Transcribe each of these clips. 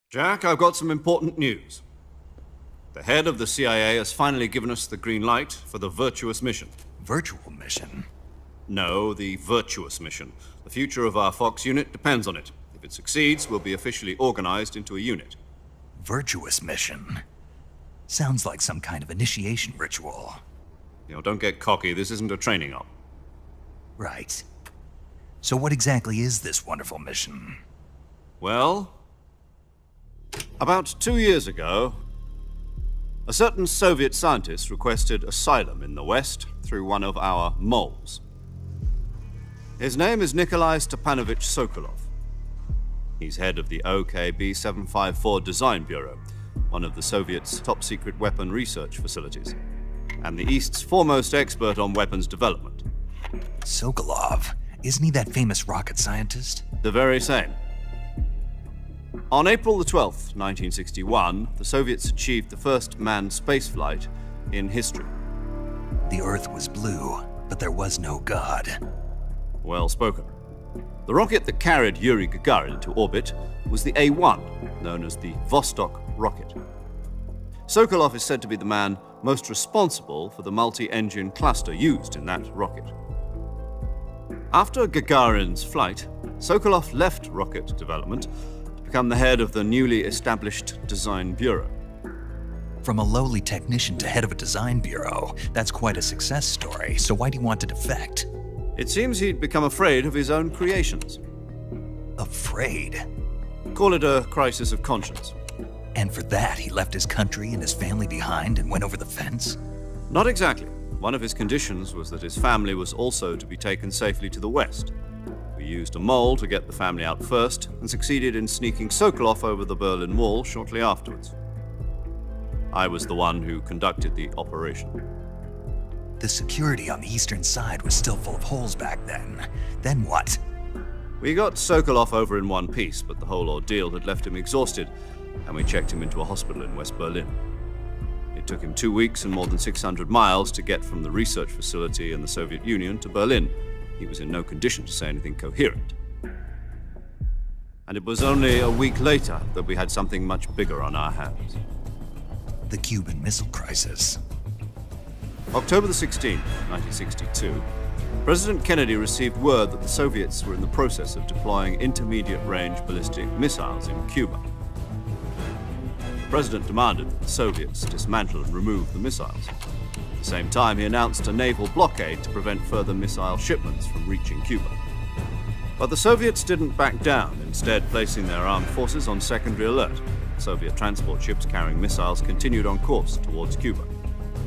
Jack, I've got some important news. The head of the CIA has finally given us the green light for the virtuous mission. Virtual mission? No, the virtuous mission. The future of our Fox unit depends on it. If it succeeds, we'll be officially organized into a unit. Virtuous mission? Sounds like some kind of initiation ritual. Don't get cocky. This isn't a training op. Right. So what exactly is this wonderful mission? Well, about 2 years ago, a certain Soviet scientist requested asylum in the West through one of our moles. His name is Nikolai Stepanovich Sokolov. He's head of the OKB 754 Design Bureau, one of the Soviets' top-secret weapon research facilities, and the East's foremost expert on weapons development. Sokolov? Isn't he that famous rocket scientist? The very same. On April the 12th, 1961, the Soviets achieved the first manned spaceflight in history. The Earth was blue, but there was no God. Well spoken. The rocket that carried Yuri Gagarin to orbit was the A-1, known as the Vostok rocket. Sokolov is said to be the man most responsible for the multi-engine cluster used in that rocket. After Gagarin's flight, Sokolov left rocket development to become the head of the newly established Design Bureau. From a lowly technician to head of a design bureau, that's quite a success story, so why do you want to defect? It seems he'd become afraid of his own creations. Afraid? Call it a crisis of conscience. And for that, he left his country and his family behind and went over the fence? Not exactly. One of his conditions was that his family was also to be taken safely to the West. We used a mole to get the family out first and succeeded in sneaking Sokolov over the Berlin Wall shortly afterwards. I was the one who conducted the operation. The security on the eastern side was still full of holes back then. Then what? We got Sokolov over in one piece, but the whole ordeal had left him exhausted, and we checked him into a hospital in West Berlin. It took him 2 weeks and more than 600 miles to get from the research facility in the Soviet Union to Berlin. He was in no condition to say anything coherent. And it was only a week later that we had something much bigger on our hands. The Cuban Missile Crisis. October the 16th, 1962, President Kennedy received word that the Soviets were in the process of deploying intermediate-range ballistic missiles in Cuba. The President demanded that the Soviets dismantle and remove the missiles. At the same time, he announced a naval blockade to prevent further missile shipments from reaching Cuba. But the Soviets didn't back down, instead placing their armed forces on secondary alert. Soviet transport ships carrying missiles continued on course towards Cuba.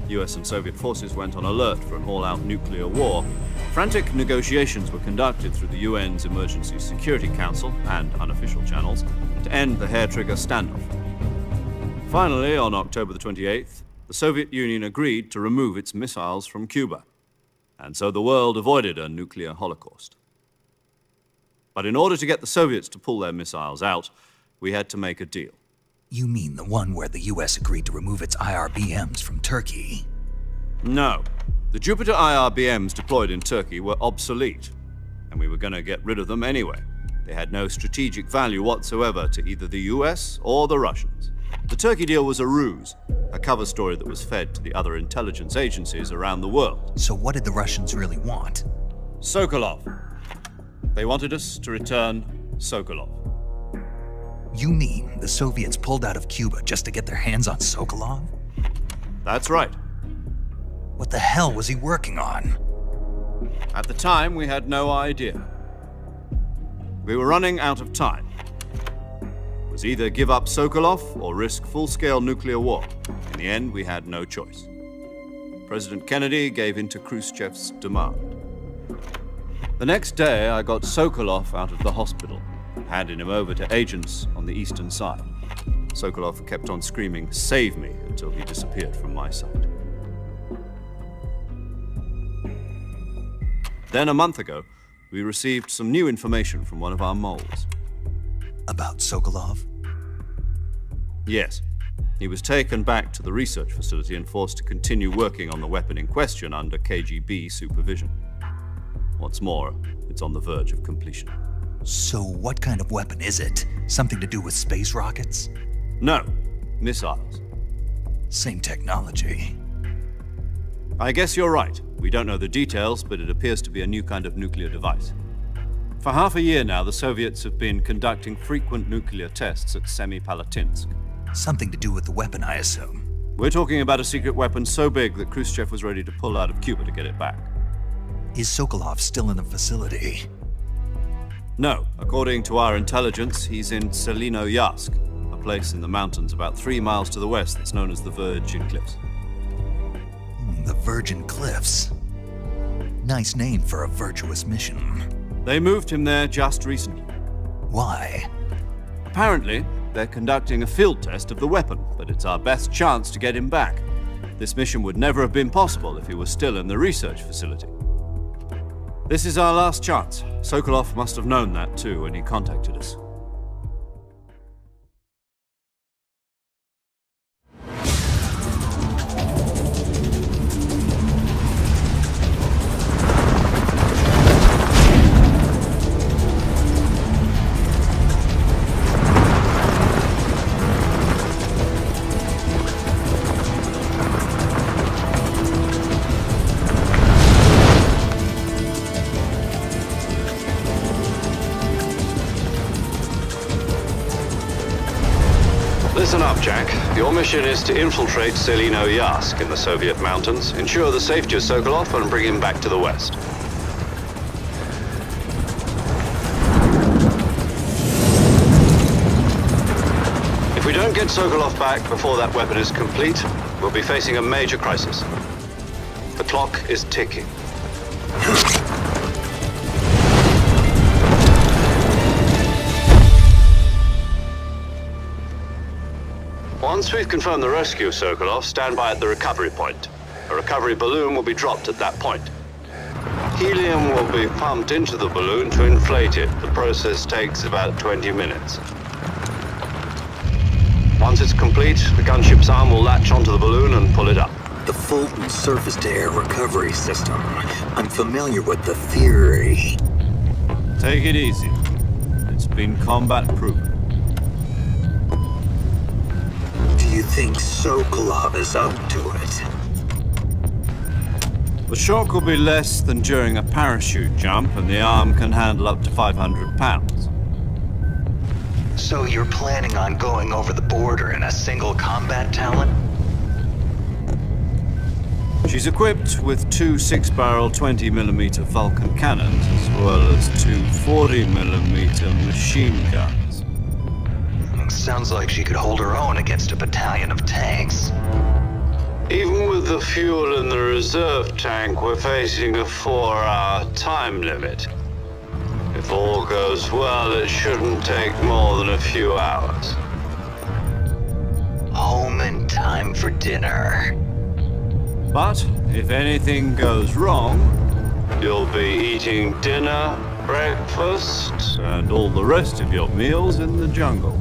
US and Soviet forces went on alert for an all-out nuclear war. Frantic negotiations were conducted through the UN's Emergency Security Council and unofficial channels to end the hair-trigger standoff. Finally, on October the 28th, the Soviet Union agreed to remove its missiles from Cuba, and so the world avoided a nuclear holocaust. But in order to get the Soviets to pull their missiles out, we had to make a deal. You mean the one where the US agreed to remove its IRBMs from Turkey? No. The Jupiter IRBMs deployed in Turkey were obsolete, and we were going to get rid of them anyway. They had no strategic value whatsoever to either the US or the Russians. The Turkey deal was a ruse, a cover story that was fed to the other intelligence agencies around the world. So what did the Russians really want? Sokolov. They wanted us to return Sokolov. You mean the Soviets pulled out of Cuba just to get their hands on Sokolov? That's right. What the hell was he working on? At the time, we had no idea. We were running out of time. It was either give up Sokolov or risk full-scale nuclear war. In the end, we had no choice. President Kennedy gave in to Khrushchev's demand. The next day, I got Sokolov out of the hospital, handing him over to agents on the eastern side. Sokolov kept on screaming, "Save me," until he disappeared from my sight. Then a month ago, we received some new information from one of our moles. About Sokolov? Yes. He was taken back to the research facility and forced to continue working on the weapon in question under KGB supervision. What's more, it's on the verge of completion. So what kind of weapon is it? Something to do with space rockets? No, missiles. Same technology. I guess you're right. We don't know the details, but it appears to be a new kind of nuclear device. For half a year now, the Soviets have been conducting frequent nuclear tests at Semipalatinsk. Something to do with the weapon, I assume. We're talking about a secret weapon so big that Khrushchev was ready to pull out of Cuba to get it back. Is Sokolov still in the facility? No, according to our intelligence, he's in Selino-Yarsk, a place in the mountains about 3 miles to the west that's known as the Virgin Cliffs. The Virgin Cliffs. Nice name for a virtuous mission. They moved him there just recently. Why? Apparently, they're conducting a field test of the weapon, but it's our best chance to get him back. This mission would never have been possible if he was still in the research facility. This is our last chance. Sokolov must have known that too when he contacted us. Listen up, Jack. Your mission is to infiltrate Selino-Yarsk in the Soviet mountains, ensure the safety of Sokolov, and bring him back to the West. If we don't get Sokolov back before that weapon is complete, we'll be facing a major crisis. The clock is ticking. Once we've confirmed the rescue of Sokolov, stand by at the recovery point. A recovery balloon will be dropped at that point. Helium will be pumped into the balloon to inflate it. The process takes about 20 minutes. Once it's complete, the gunship's arm will latch onto the balloon and pull it up. The Fulton surface-to-air recovery system. I'm familiar with the theory. Take it easy. It's been combat-proven. Do you think Sokolov is up to it? The shock will be less than during a parachute jump, and the arm can handle up to 500 pounds. So you're planning on going over the border in a single combat talent? She's equipped with 2 6-barrel 20mm Vulcan cannons, as well as 2 40mm machine guns. Sounds like she could hold her own against a battalion of tanks. Even with the fuel in the reserve tank, we're facing a 4-hour time limit. If all goes well, it shouldn't take more than a few hours. Home in time for dinner. But if anything goes wrong, you'll be eating dinner, breakfast, and all the rest of your meals in the jungle.